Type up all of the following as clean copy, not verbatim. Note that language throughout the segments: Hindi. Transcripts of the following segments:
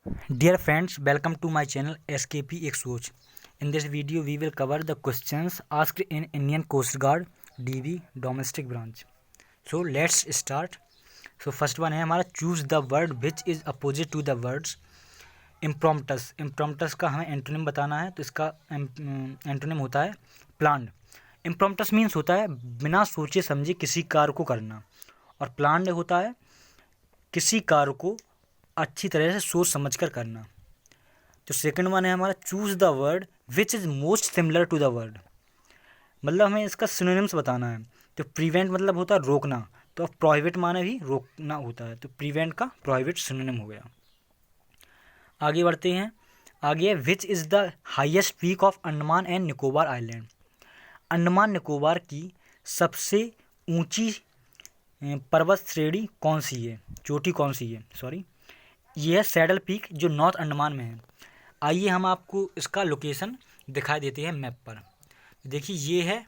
Dear friends, welcome to my channel SKP Exos. In this video, we will cover the questions asked in Indian Coast Guard DV Domestic Branch. So let's start. So first one है हमारा choose the word which is opposite to the words impromptus. Impromptus का हमें एंटोनिम बताना है, तो इसका एंटोनिम होता है प्लान्ड. इम्प्रॉम्प्टस मीन्स होता है बिना सोचे समझे किसी कार्य को करना, और प्लान्ड होता है किसी कार्य को अच्छी तरह से सोच समझ कर करना. तो सेकंड वन है हमारा choose the word which is most similar to the word. मतलब हमें इसका सिनोनिम्स बताना है. तो प्रिवेंट मतलब होता है रोकना, तो अब प्रोहिबिट माने भी रोकना होता है, तो प्रिवेंट का प्रोहिबिट सिनोनिम हो गया. आगे बढ़ते हैं. आगे है which is the highest peak of Andaman and Nicobar island. Andaman Nicobar की सबसे ऊंची पर्वत श्रेणी कौन सी है, चोटी कौन सी है, सॉरी, ये है सैडल पीक जो नॉर्थ अंडमान में है. आइए हम आपको इसका लोकेशन दिखाई देते हैं मैप पर. देखिए ये है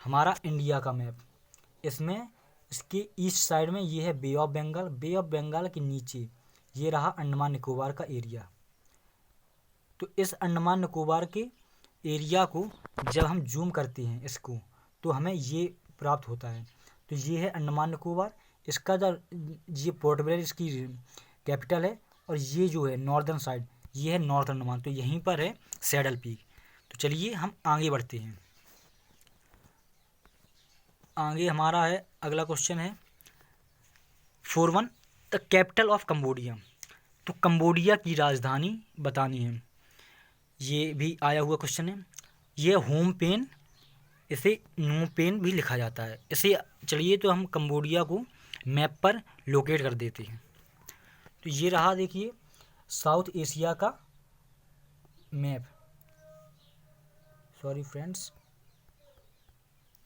हमारा इंडिया का मैप. इसमें इसके ईस्ट साइड में ये है Bay of Bengal. Bay of Bengal के नीचे ये रहा अंडमान निकोबार का एरिया. तो इस अंडमान निकोबार के एरिया को जब हम जूम करते हैं इसको, तो हमें ये प्राप्त होता है. तो ये है अंडमान निकोबार. इसका जो ये पोर्ट ब्लेयर इसकी कैपिटल है, और ये जो है नॉर्दर्न साइड ये है नॉर्थ अंडमान. तो यहीं पर है सैडल पीक. तो चलिए हम आगे बढ़ते हैं. आगे हमारा है अगला क्वेश्चन है 4-1 द कैपिटल ऑफ कंबोडिया. तो कंबोडिया की राजधानी बतानी है. ये भी आया हुआ क्वेश्चन है. ये होम पेन, इसे नो पेन भी लिखा जाता है. इसे चलिए तो हम कंबोडिया को मैप पर लोकेट कर देते हैं. तो ये रहा देखिए साउथ एशिया का मैप. सॉरी फ्रेंड्स,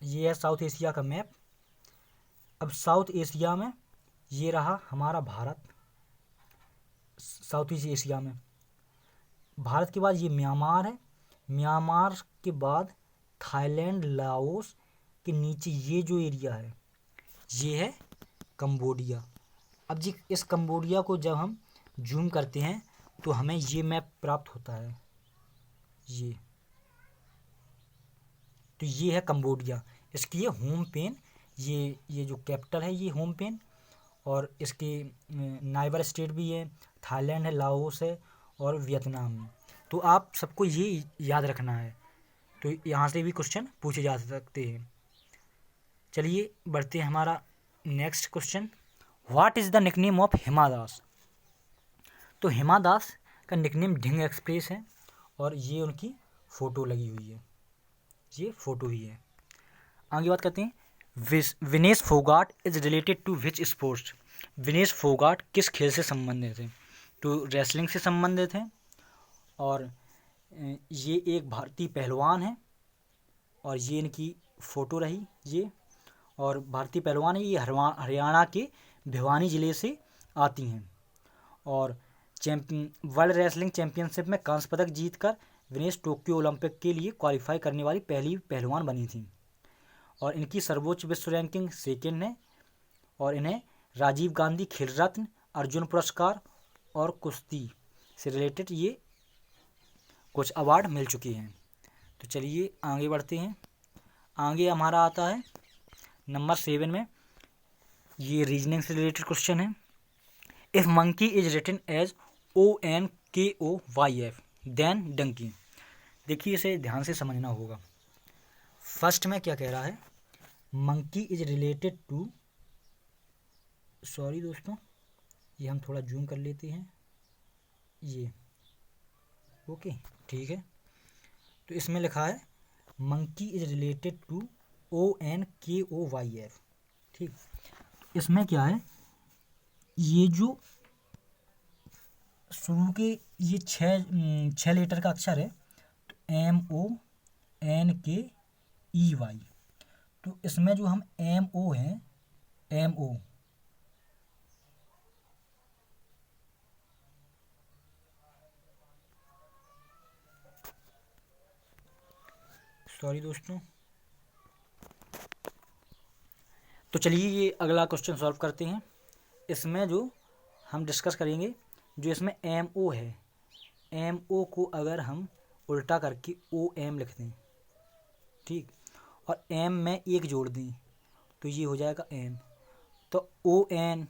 ये है साउथ एशिया का मैप. अब साउथ एशिया में ये रहा हमारा भारत. साउथ ईस्ट एशिया में भारत के बाद ये म्यांमार है. म्यांमार के बाद थाईलैंड, लाओस के नीचे ये जो एरिया है ये है कंबोडिया. अब जी इस कंबोडिया को जब हम जूम करते हैं तो हमें ये मैप प्राप्त होता है. ये तो ये है कंबोडिया. इसकी ये होम पेन, ये जो कैपिटल है ये होम पेन, और इसके नाइबर स्टेट भी है, थाईलैंड है, लाओस है और वियतनाम है. तो आप सबको ये याद रखना है. तो यहाँ से भी क्वेश्चन पूछे जा सकते हैं. चलिए बढ़ते हैं हमारा next question. What is the nickname of Hima Das. तो हिमा दास का निकनेम ढिंग एक्सप्रेस है, और ये उनकी फ़ोटो लगी हुई है. ये फ़ोटो ही है. आगे बात करते हैं. Vinesh Phogat is related to which sports. Vinesh Phogat किस खेल से संबंधित है. तो रेसलिंग से संबंधित है, और ये एक भारतीय पहलवान है, और ये इनकी फ़ोटो रही ये. और भारतीय पहलवान है, ये हरियाणा के भिवानी ज़िले से आती हैं. और वर्ल्ड रेसलिंग चैम्पियनशिप में कांस्य पदक जीतकर विनेश टोक्यो ओलंपिक के लिए क्वालिफाई करने वाली पहली पहलवान बनी थी. और इनकी सर्वोच्च विश्व रैंकिंग सेकेंड है, और इन्हें राजीव गांधी खेल रत्न, अर्जुन पुरस्कार और कुश्ती से रिलेटेड ये कुछ अवार्ड मिल चुके हैं. तो चलिए आगे बढ़ते हैं. आगे हमारा आता है नंबर 7 में. ये रीजनिंग से रिलेटेड क्वेश्चन है. If monkey is written as ONKOYF then donkey. देखिए इसे ध्यान से समझना होगा. फर्स्ट में क्या कह रहा है, monkey is related to, sorry दोस्तों ये हम थोड़ा जूम कर लेते हैं. ये ओके ठीक है. तो इसमें लिखा है monkey is related to ONKOYF. ठीक. इसमें क्या है, ये जो शुरू के ये छः लेटर का अक्षर है, तो MONKEY. तो इसमें जो हम MO हैं, MO सॉरी दोस्तों. तो चलिए ये अगला क्वेश्चन सॉल्व करते हैं. इसमें जो हम डिस्कस करेंगे जो इसमें एम ओ है, एम ओ को अगर हम उल्टा करके ओ एम लिख दें, ठीक, और एम में एक जोड़ दें तो ये हो जाएगा एन, तो ओ एन,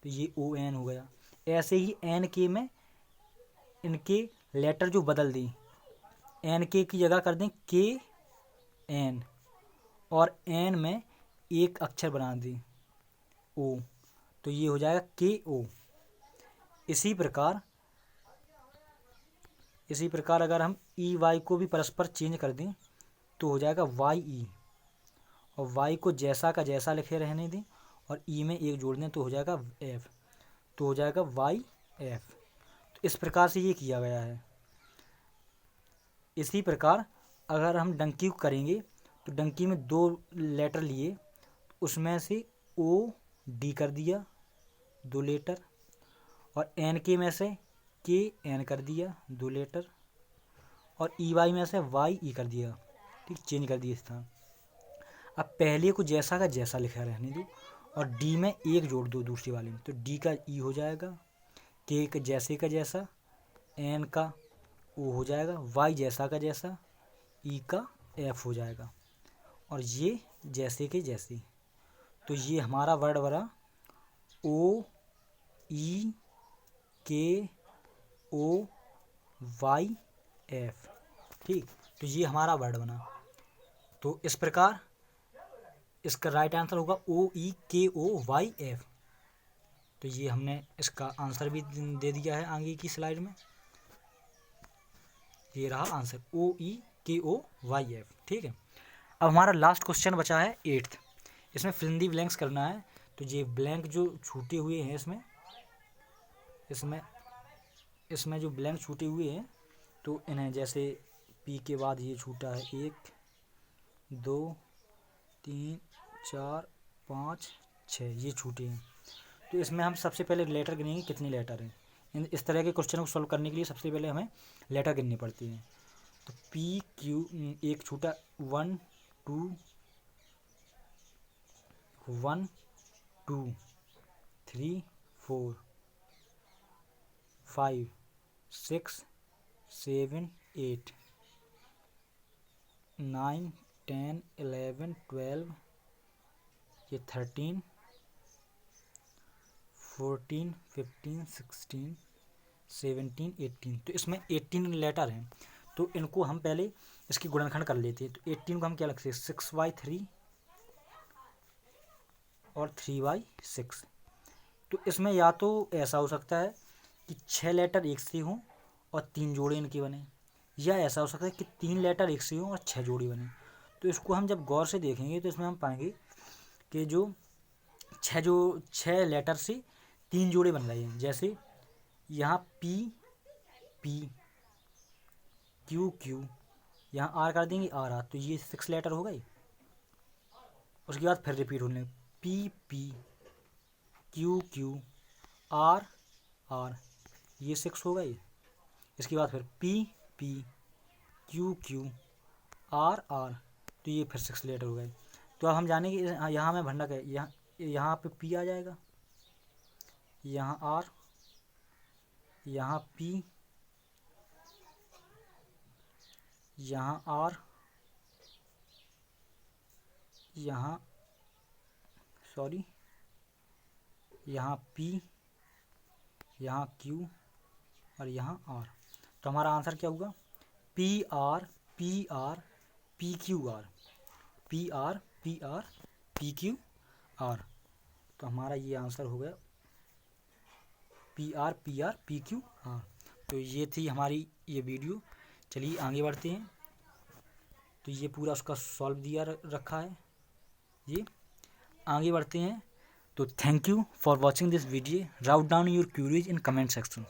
तो ये ओ एन हो गया। ऐसे ही एन के में इनके लेटर जो बदल दें, एन के की जगह कर दें के एन, और एन में एक अक्षर बना दें ओ, तो ये हो जाएगा के ओ। इसी प्रकार अगर हम ई वाई को भी परस्पर चेंज कर दें तो हो जाएगा वाई ई, और वाई को जैसा का जैसा लिखे रहने दें और ई में एक जोड़ दें तो हो जाएगा एफ, तो हो जाएगा वाई एफ। तो इस प्रकार से ये किया गया है। इसी प्रकार अगर हम डंकी को करेंगे तो डंकी में 2 लेटर लिए, उसमें से ओ डी कर दिया 2 लेटर, और एन के में से के एन कर दिया 2 लेटर, और ई वाई में से वाई ई कर दिया, ठीक, चेंज कर दिया स्थान। अब पहले को जैसा का जैसा लिखा रहने दो और डी में एक जोड़ दो दूसरी वाले में, तो डी का ई हो जाएगा, के का जैसे का जैसा, एन का ओ हो जाएगा, वाई जैसा का जैसा, ई का एफ हो जाएगा, और ये जैसे के जैसे। तो ये हमारा वर्ड बना ओ ई के ओ वाई एफ, ठीक। तो ये हमारा वर्ड बना। तो इस प्रकार इसका राइट आंसर होगा ओ ई के ओ वाई एफ। तो ये हमने इसका आंसर भी दे दिया है आगे की स्लाइड में, ये रहा आंसर ओ ई के ओ वाई एफ, ठीक है। अब हमारा लास्ट क्वेश्चन बचा है 8th, इसमें फिल इन द ब्लैंक्स करना है। तो ये ब्लैंक जो छूटे हुए हैं इसमें जो ब्लैंक छूटे हुए हैं, तो इन्हें जैसे पी के बाद ये छूटा है 1 2 3 4 5 6, ये छूटे हैं। तो इसमें हम सबसे पहले लेटर गिनेंगे कितने लेटर हैं। इस तरह के क्वेश्चन को सॉल्व करने के लिए सबसे पहले हमें लेटर गिननी पड़ती हैं। तो पी क्यू, एक छूटा 1 2 3 4 5 6 7 8 9 10 11 12, ये 13 14 15 16 17 18। तो इसमें 18 लेटर हैं, तो इनको हम पहले इसकी गुणनखंड कर लेते हैं। तो 18 को हम क्या लिखते हैं 6/3 और 3/6। तो इसमें या तो ऐसा हो सकता है कि 6 लेटर एक से हों और 3 जोड़े इनके बने, या ऐसा हो सकता है कि 3 लेटर एक से हों और 6 जोड़ी बने। तो इसको हम जब गौर से देखेंगे तो इसमें हम पाएंगे कि जो 6 लेटर से 3 जोड़े बन रहे हैं। जैसे यहाँ पी पी, क्यू क्यू, यहाँ आर कर देंगे आर आर, तो ये 6 लेटर हो गए। उसके बाद फिर रिपीट होने P P Q Q R R, ये 6 हो गए। इसके बाद फिर P P Q Q R R, तो ये फिर 6 लेटर हो गए। तो अब हम जानेंगे यहाँ में भंडक है, यहाँ पे पी आ जाएगा, यहाँ आर, यहाँ पी, यहाँ आर, यहाँ पी, यहाँ क्यू और यहाँ आर। तो हमारा आंसर क्या होगा P R P R P Q R, P R P R P Q R. तो हमारा ये आंसर हो गया P R P Q R. तो ये थी हमारी ये वीडियो। चलिए आगे बढ़ते हैं। तो ये पूरा उसका सॉल्व दिया रखा है, ये आगे बढ़ते हैं। तो thank you for watching this video. Write down your queries in comment section.